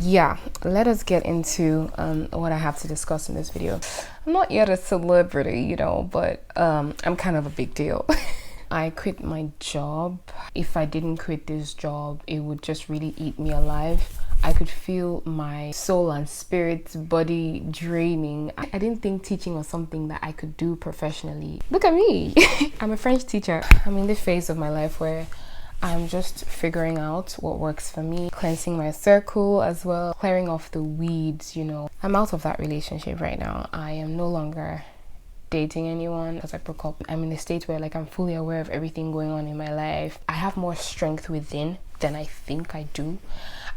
yeah, let us get into what I have to discuss in this video. I'm not yet a celebrity, you know, but I'm kind of a big deal. I quit my job. If I didn't quit this job, it would just really eat me alive. I could feel my soul and spirit, body draining. I didn't think teaching was something that I could do professionally. Look at me. I'm a French teacher. I'm in the phase of my life where I'm just figuring out what works for me, cleansing my circle as well, clearing off the weeds, you know. I'm out of that relationship right now. I am no longer dating anyone because I broke up. I'm in a state where I'm fully aware of everything going on in my life. I have more strength within than I think I do.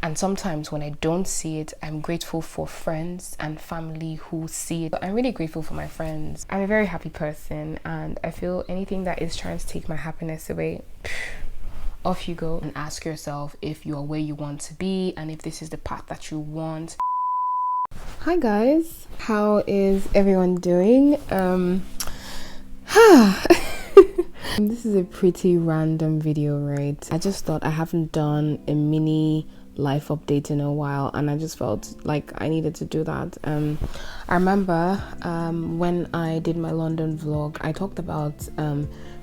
And sometimes when I don't see it, I'm grateful for friends and family who see it. I'm really grateful for my friends. I'm a very happy person, and I feel anything that is trying to take my happiness away, off you go. And ask yourself if you're where you want to be and if this is the path that you want. Hi guys, how is everyone doing? This is a pretty random video, right? I just thought I haven't done a mini life update in a while, and I just felt like I needed to do that. I remember when I did my London vlog, I talked about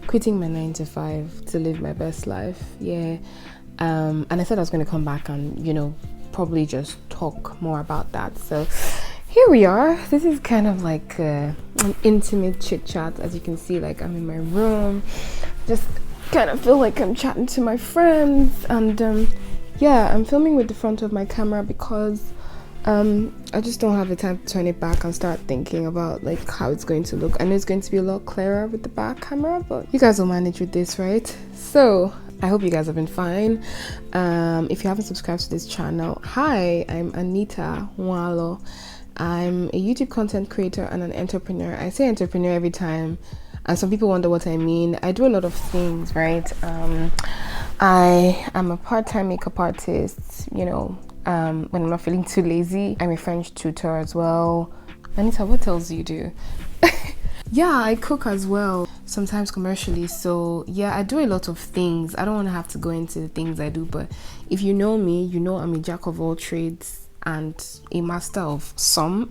quitting my 9 to 5 to live my best life. And I said I was going to come back and, you know, probably just talk more about that. So here we are. This is kind of like an intimate chit chat. As you can see, I'm in my room, just kind of feel like I'm chatting to my friends. And yeah, I'm filming with the front of my camera because I just don't have the time to turn it back and start thinking about how it's going to look. I know it's going to be a lot clearer with the back camera, but you guys will manage with this, right? So I hope you guys have been fine. If you haven't subscribed to this channel, hi, I'm Anita Nwalo. I'm a YouTube content creator and an entrepreneur. I say entrepreneur every time, and some people wonder what I mean. I do a lot of things, right? I am a part-time makeup artist, you know, when I'm not feeling too lazy. I'm a French tutor as well. Anita, what else do you do? Yeah, I cook as well, sometimes commercially. So yeah, I do a lot of things. I don't want to have to go into the things I do, but if you know me, you know I'm a jack of all trades and a master of some.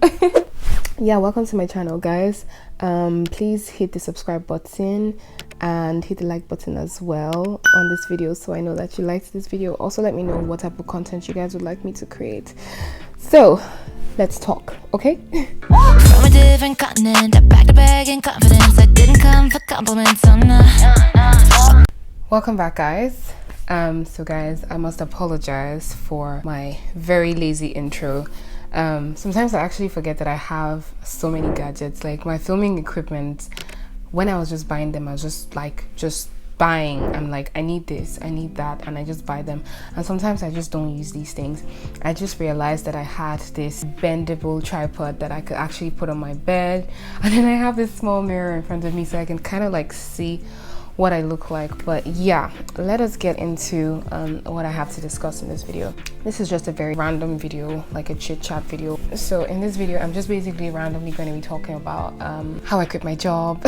Yeah, welcome to my channel, guys. Please hit the subscribe button and hit the like button as well on this video, so I know that you liked this video. Also, let me know what type of content you guys would like me to create. So let's talk, okay? From a different continent, I packed a bag in confidence. I didn't come for compliments, I'm not. Welcome back, guys. So guys, I must apologize for my very lazy intro. Sometimes I actually forget that I have so many gadgets. My filming equipment, when I was just buying them, I was just buying. I'm like, I need this, I need that, and I just buy them. And sometimes I just don't use these things. I just realized that I had this bendable tripod that I could actually put on my bed, and then I have this small mirror in front of me so I can kind of see what I look like. But yeah, let us get into what I have to discuss in this video. This is just a very random video, like a chit chat video. So in this video, I'm just basically randomly going to be talking about how I quit my job,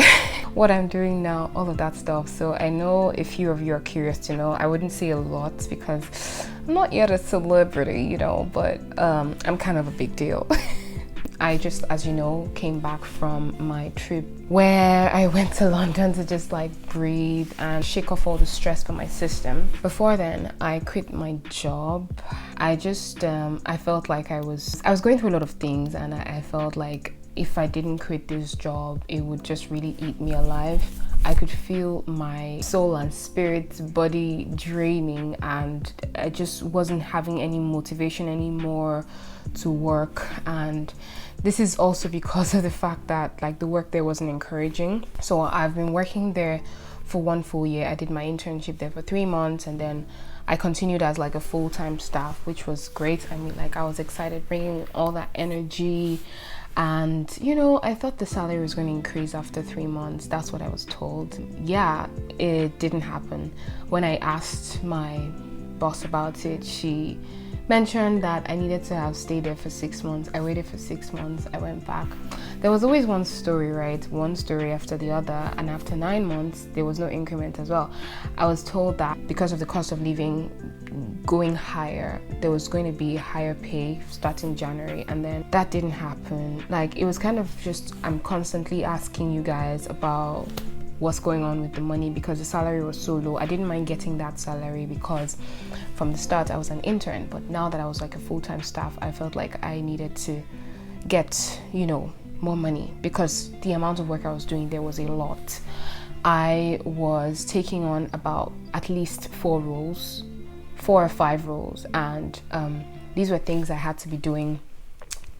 what I'm doing now, all of that stuff. So I know a few of you are curious to know. I wouldn't say a lot because I'm not yet a celebrity, you know, but I'm kind of a big deal. I just, as you know, came back from my trip where I went to London to just breathe and shake off all the stress from my system. Before then, I quit my job. I just, I felt like I was going through a lot of things, and I felt like if I didn't quit this job, it would just really eat me alive. I could feel my soul and spirit, body draining, and I just wasn't having any motivation anymore to work. And this is also because of the fact that the work there wasn't encouraging. So I've been working there for 1 full year. I did my internship there for 3 months, and then I continued as a full-time staff, which was great. I mean, I was excited, bringing all that energy. And you know, I thought the salary was going to increase after 3 months. That's what I was told. Yeah, it didn't happen. When I asked my boss about it, she mentioned that I needed to have stayed there for 6 months. I waited for 6 months. I went back. There was always one story, right? One story after the other. And after 9 months, there was no increment as well. I was told that because of the cost of living going higher, there was going to be higher pay starting January. And then that didn't happen. Like, it was kind of just, I'm constantly asking you guys about what's going on with the money because the salary was so low. I didn't mind getting that salary because from the start I was an intern, but now that I was like a full-time staff, I felt like I needed to get, more money because the amount of work I was doing there was a lot. I was taking on about at least 4 or 5 roles, and these were things I had to be doing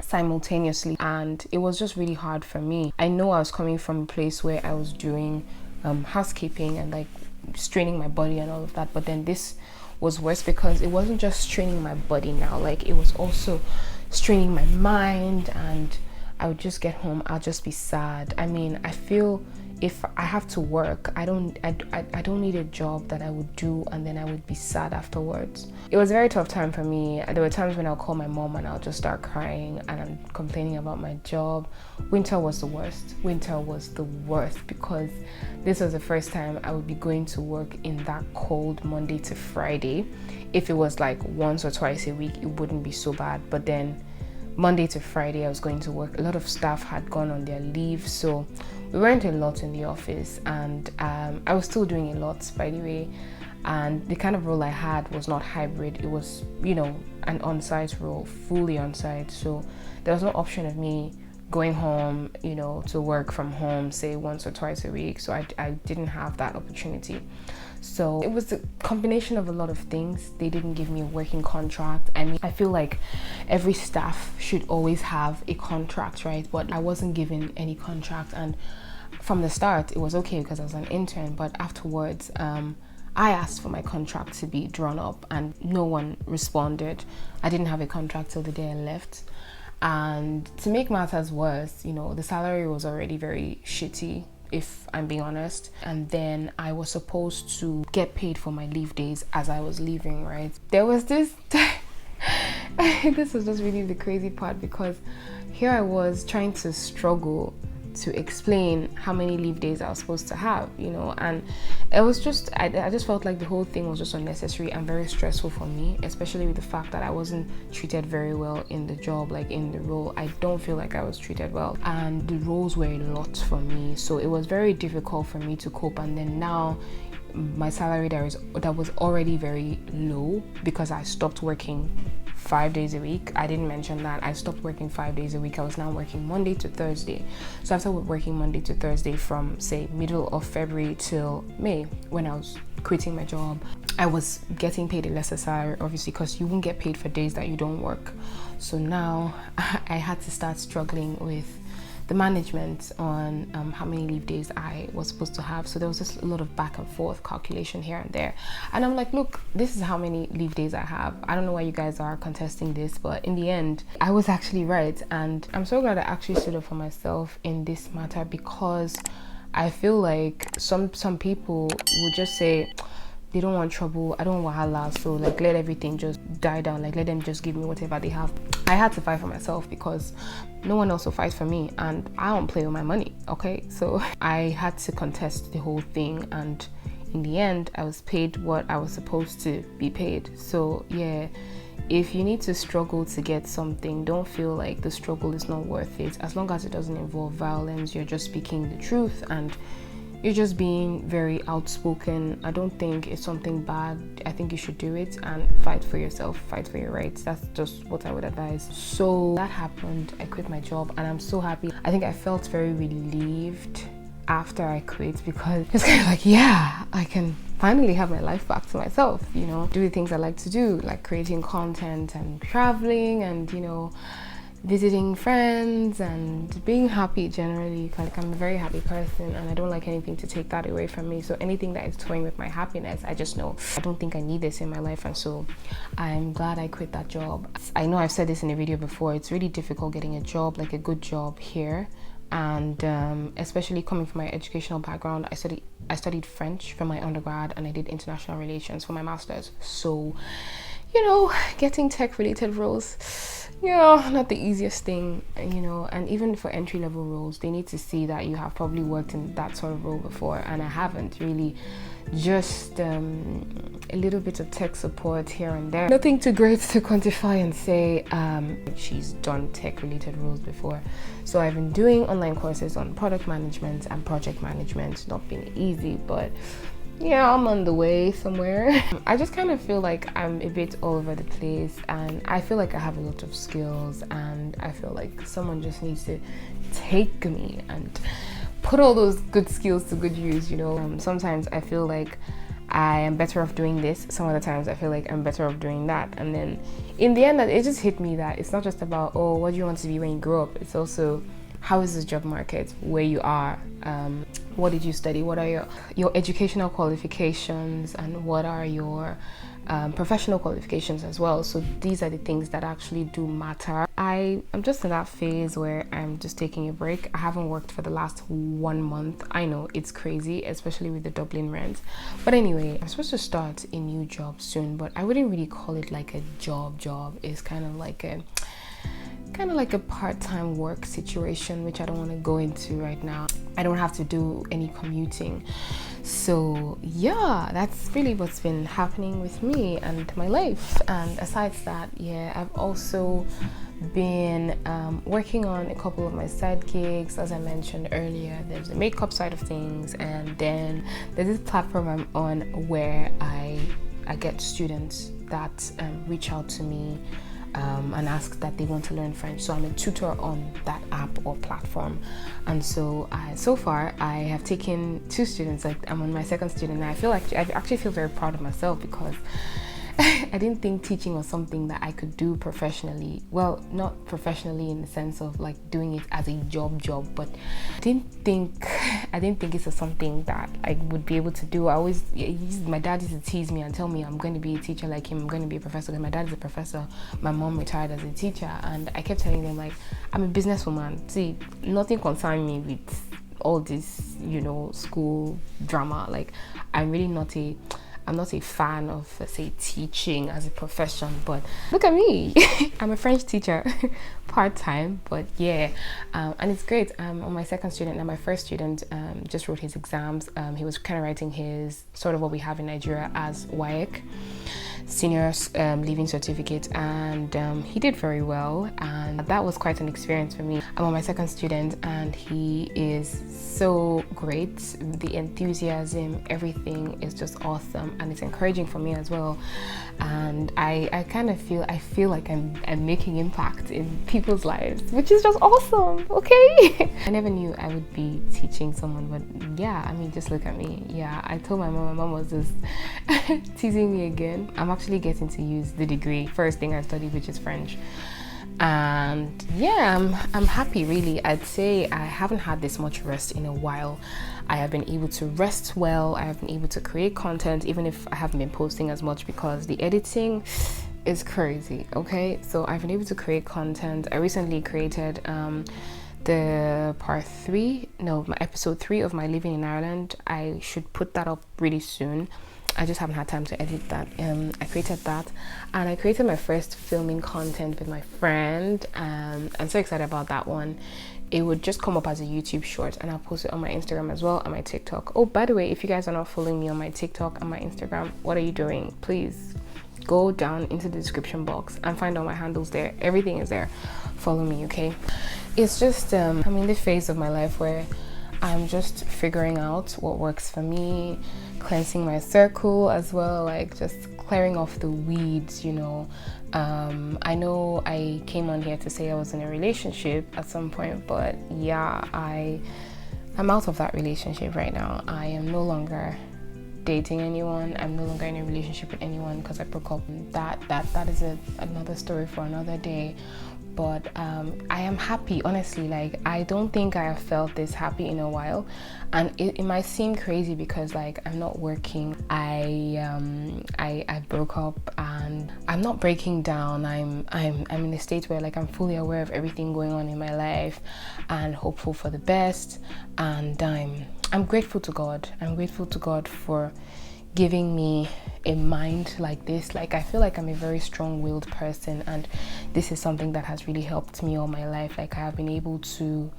simultaneously, and it was just really hard for me. I know I was coming from a place where I was doing housekeeping and like straining my body and all of that, but then this was worse because it wasn't just straining my body now, like it was also straining my mind, and I would just get home, I'll just be sad. I mean, I feel if I have to work, I don't need a job that I would do and then I would be sad afterwards. It was a very tough time for me. There were times when I'll call my mom and I'll just start crying and I'm complaining about my job. Winter was the worst. Winter was the worst because this was the first time I would be going to work in that cold Monday to Friday. If it was like once or twice a week, it wouldn't be so bad. But then Monday to Friday, I was going to work. A lot of staff had gone on their leave, so we weren't a lot in the office, and I was still doing a lot, by the way. And the kind of role I had was not hybrid. It was, an on-site role, fully on-site. So there was no option of me going home, to work from home, say once or twice a week. So I didn't have that opportunity. So it was a combination of a lot of things. They didn't give me a working contract. I mean, I feel like every staff should always have a contract, right? But I wasn't given any contract, and from the start it was okay because I was an intern, but afterwards I asked for my contract to be drawn up and no one responded. I didn't have a contract till the day I left. And to make matters worse, the salary was already very shitty, if I'm being honest. And then I was supposed to get paid for my leave days as I was leaving, right? There was this this was just really the crazy part because here I was trying to struggle to explain how many leave days I was supposed to have, and it was just, I just felt like the whole thing was just unnecessary and very stressful for me, especially with the fact that I wasn't treated very well in the job, like in the role. I don't feel like I was treated well, and the roles were a lot for me, so it was very difficult for me to cope. And then now my salary that was already very low because I stopped working 5 days a week. I didn't mention that I stopped working 5 days a week. I was now working Monday to Thursday. So after working Monday to Thursday from say middle of February till May, when I was quitting my job, I was getting paid a lesser salary, obviously, because you won't get paid for days that you don't work. So now I had to start struggling with the management on how many leave days I was supposed to have. So there was just a lot of back and forth calculation here and there. And I'm like, look, this is how many leave days I have. I don't know why you guys are contesting this, but in the end, I was actually right. And I'm so glad I actually stood up for myself in this matter, because I feel like some people would just say, they don't want trouble, I don't want wahala, so like let everything just die down, like let them just give me whatever they have. I had to fight for myself because no one else will fight for me, and I don't play with my money, okay? So I had to contest the whole thing, and in the end I was paid what I was supposed to be paid. So yeah, if you need to struggle to get something, don't feel like the struggle is not worth it. As long as it doesn't involve violence, you're just speaking the truth and you're just being very outspoken. I don't think it's something bad. I think you should do it and fight for yourself, fight for your rights. That's just what I would advise. So that happened. I quit my job and I'm so happy. I think I felt very relieved after I quit, because it's kind of like, yeah, I can finally have my life back to myself, do the things I like to do, like creating content and traveling and, visiting friends and being happy generally. Like, I'm a very happy person and I don't like anything to take that away from me. So anything that is toying with my happiness, I just know I don't think I need this in my life, and so I'm glad I quit that job. I know I've said this in a video before, it's really difficult getting a job, like a good job here, and especially coming from my educational background. I studied French for my undergrad and I did international relations for my master's. So getting tech related roles, not the easiest thing, and even for entry level roles, they need to see that you have probably worked in that sort of role before, and I haven't really. Just a little bit of tech support here and there. Nothing too great to quantify and say she's done tech related roles before. So I've been doing online courses on product management and project management. It's not been easy, but yeah, I'm on the way somewhere. I just kind of feel like I'm a bit all over the place, and I feel like I have a lot of skills, and I feel like someone just needs to take me and put all those good skills to good use. Sometimes I feel like I am better off doing this, some other times I feel like I'm better off doing that, and then in the end it just hit me that it's not just about what do you want to be when you grow up, it's also how is the job market where you are, what did you study, what are your educational qualifications, and what are your professional qualifications as well. So these are the things that actually do matter. I'm just in that phase where I'm just taking a break. I haven't worked for the last 1 month. I know it's crazy, especially with the Dublin rent, but anyway, I'm supposed to start a new job soon, but I wouldn't really call it like a job. It's kind of like a part-time work situation, which I don't want to go into right now. I don't have to do any commuting. So yeah, that's really what's been happening with me and my life. And aside that, I've also been working on a couple of my side gigs. As I mentioned earlier, there's the makeup side of things, and then there's this platform I'm on where I get students that reach out to me and ask that they want to learn French. So I'm a tutor on that app or platform, and so far I have taken 2 students. Like, I'm on my second student, and I actually feel very proud of myself because I didn't think teaching was something that I could do professionally. Well, not professionally in the sense of like doing it as a job, but I didn't think it was something that I would be able to do. My dad used to tease me and tell me I'm going to be a teacher like him, I'm going to be a professor, because my dad is a professor, my mom retired as a teacher, and I kept telling them, like, I'm a businesswoman. See, nothing concerns me with all this, school drama. Like, I'm not a fan of, let's say, teaching as a profession, but look at me. I'm a French teacher, part-time, but yeah, and it's great. On my second student, and my first student just wrote his exams. He was kind of writing his, sort of what we have in Nigeria as WAEC, senior leaving certificate, and he did very well, and that was quite an experience for me. I'm on my second student, and he is so great. The enthusiasm, everything is just awesome, and it's encouraging for me as well. And I kind of feel like I'm making impact in people's lives, which is just awesome. Okay. I never knew I would be teaching someone, but yeah, I mean, just look at me. Yeah, I told my mom was just teasing me again. I'm actually getting to use the degree, first thing I studied, which is French. And yeah, I'm happy, really. I'd say I haven't had this much rest in a while. I have been able to rest well. I have been able to create content, even if I haven't been posting as much because the editing is crazy. Okay, so I've been able to create content. I recently created the my episode 3 of my living in Ireland. I should put that up really soon. I just haven't had time to edit that. I created that, and I created my first filming content with my friend. I'm so excited about that one. It would just come up as a YouTube short, and I'll post it on my Instagram as well, and my TikTok. Oh, by the way, if you guys are not following me on my TikTok and my Instagram, what are you doing? Please go down into the description box and find all my handles there. Everything is there. Follow me, okay? It's just I'm in this phase of my life where I'm just figuring out what works for me, cleansing my circle as well, like just clearing off the weeds, I know I came on here to say I was in a relationship at some point, but yeah, I'm out of that relationship right now. I am no longer dating anyone. I'm no longer in a relationship with anyone because I broke up. That is another story for another day. But I am happy, honestly. Like, I don't think I have felt this happy in a while, and it might seem crazy because, like, I'm not working. I broke up, and I'm not breaking down. I'm in a state where, like, I'm fully aware of everything going on in my life and hopeful for the best. And I'm grateful to God. I'm grateful to God for giving me a mind like this. Like, I feel like I'm a very strong-willed person, and this is something that has really helped me all my life. Like, I have been able to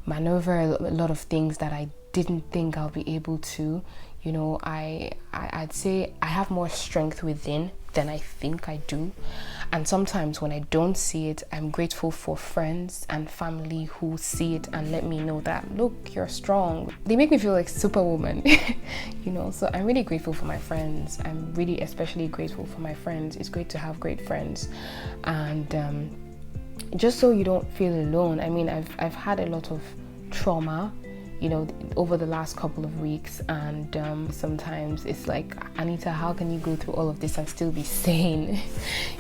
maneuver a lot of things that I didn't think I'll be able to. You know, I'd say I have more strength within than I think I do. And sometimes when I don't see it, I'm grateful for friends and family who see it and let me know that, look, you're strong. They make me feel like Superwoman, you know. So I'm really grateful for my friends. I'm really especially grateful for my friends. It's great to have great friends. And just so you don't feel alone. I mean, I've had a lot of trauma, you know, over the last couple of weeks, and sometimes it's like, Anita, how can you go through all of this and still be sane?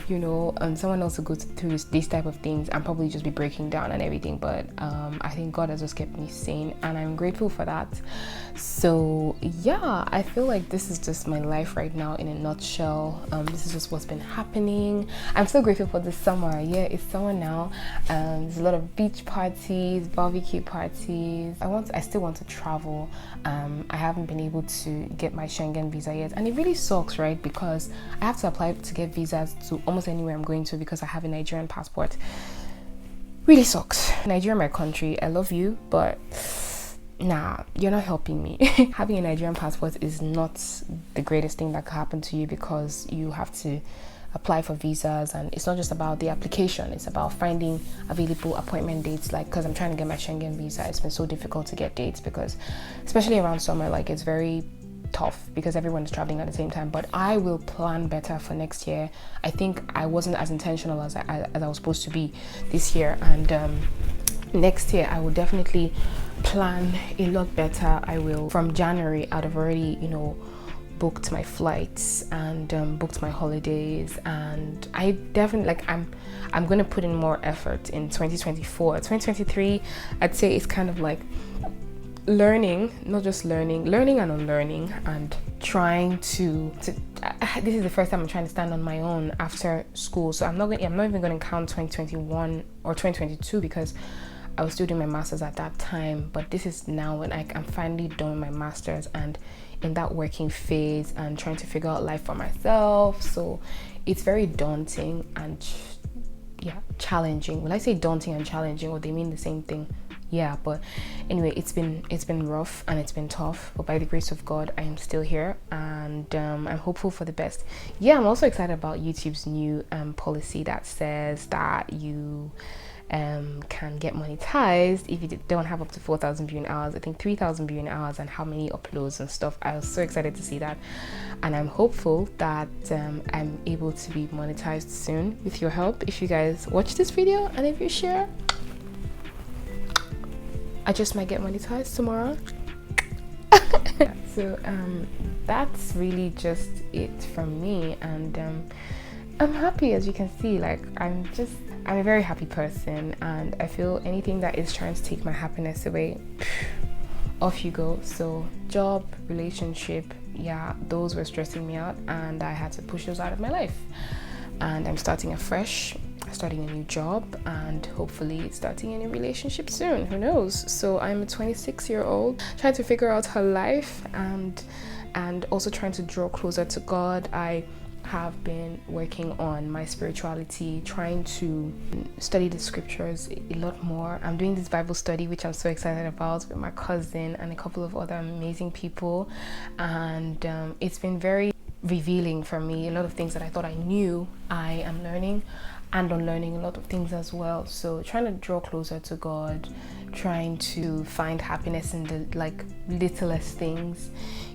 You know, and someone else who goes through these type of things and probably just be breaking down and everything, but I think God has just kept me sane, and I'm grateful for that. So yeah, I feel like this is just my life right now in a nutshell. This is just what's been happening. I'm so grateful for this summer. Yeah, it's summer now. There's a lot of beach parties, barbecue parties. I still want to travel. I haven't been able to get my Schengen visa yet, and it really sucks, right? Because I have to apply to get visas to almost anywhere I'm going to because I have a Nigerian passport. Really sucks. Nigeria, my country, I love you, but nah, you're not helping me. Having a Nigerian passport is not the greatest thing that could happen to you, because you have to apply for visas, and it's not just about the application, it's about finding available appointment dates. Like, because I'm trying to get my Schengen visa, it's been so difficult to get dates, because especially around summer, like, it's very tough because everyone's traveling at the same time. But I will plan better for next year. I think I wasn't as intentional as I was supposed to be this year, and next year I will definitely plan a lot better. I will, from January, I'd have already, you know, booked my flights and booked my holidays, and I definitely, like, I'm gonna put in more effort in 2024. 2023, I'd say it's kind of like learning, not just learning and unlearning, and trying to this is the first time I'm trying to stand on my own after school. So I'm not even going to count 2021 or 2022 because I was still doing my master's at that time. But this is now when I'm finally done with my master's and in that working phase and trying to figure out life for myself. So it's very daunting and challenging. When I say daunting and challenging, or they mean the same thing? Yeah, but anyway, it's been rough and it's been tough, but by the grace of God, I am still here, and I'm hopeful for the best. Yeah, I'm also excited about YouTube's new policy that says that you can get monetized if you don't have up to 4,000 viewing hours. I think 3,000 viewing hours, and how many uploads and stuff. I was so excited to see that, and I'm hopeful that I'm able to be monetized soon with your help. If you guys watch this video and if you share, I just might get monetized tomorrow. So that's really just it from me, and I'm happy, as you can see. Like, I'm a very happy person, and I feel anything that is trying to take my happiness away, off you go. So job, relationship, yeah, those were stressing me out, and I had to push those out of my life. And I'm starting afresh, starting a new job, and hopefully starting a new relationship soon. Who knows? So I'm a 26-year-old trying to figure out her life, and also trying to draw closer to God. I have been working on my spirituality, trying to study the scriptures a lot more. I'm doing this Bible study, which I'm so excited about, with my cousin and a couple of other amazing people, and it's been very revealing for me. A lot of things that I thought I knew, I am learning and unlearning a lot of things as well. So trying to draw closer to God, trying to find happiness in the littlest things,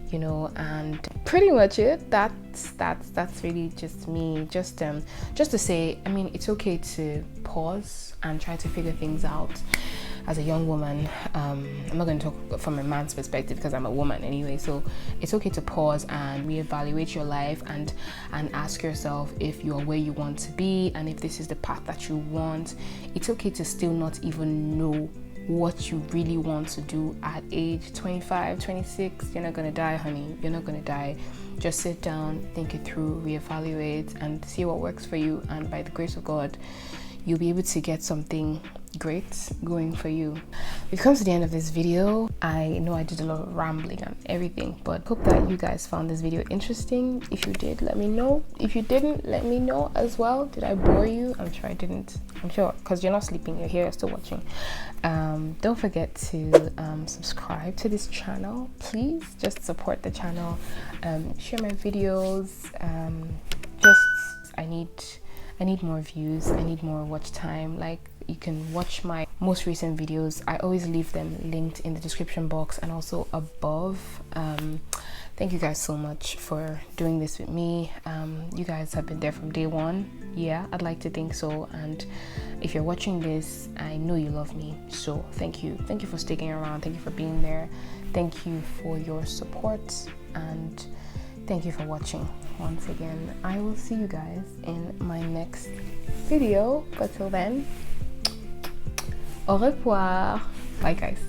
you know, and pretty much it. That's really just me. Just to say, I mean, it's okay to pause and try to figure things out. As a young woman, I'm not going to talk from a man's perspective because I'm a woman anyway, so it's okay to pause and reevaluate your life and ask yourself if you're where you want to be, and if this is the path that you want. It's okay to still not even know what you really want to do at age 25, 26. You're not going to die, honey. You're not going to die. Just sit down, think it through, reevaluate, and see what works for you, and by the grace of God, you'll be able to get something great going for you. We've come to the end of this video. I know I did a lot of rambling and everything, but hope that you guys found this video interesting. If you did, let me know. If you didn't, let me know as well. Did I bore you? I'm sure I didn't. I'm sure, because you're not sleeping, you're here, you're still watching. Don't forget to subscribe to this channel, please. Just support the channel. Share my videos. I need more views. I need more watch time. Like, you can watch my most recent videos. I always leave them linked in the description box and also above. Thank you guys so much for doing this with me. You guys have been there from day one. Yeah, I'd like to think so. And if you're watching this, I know you love me. So thank you. Thank you for sticking around. Thank you for being there. Thank you for your support. And thank you for watching. Once again, I will see you guys in my next video. But till then, au revoir. Bye guys.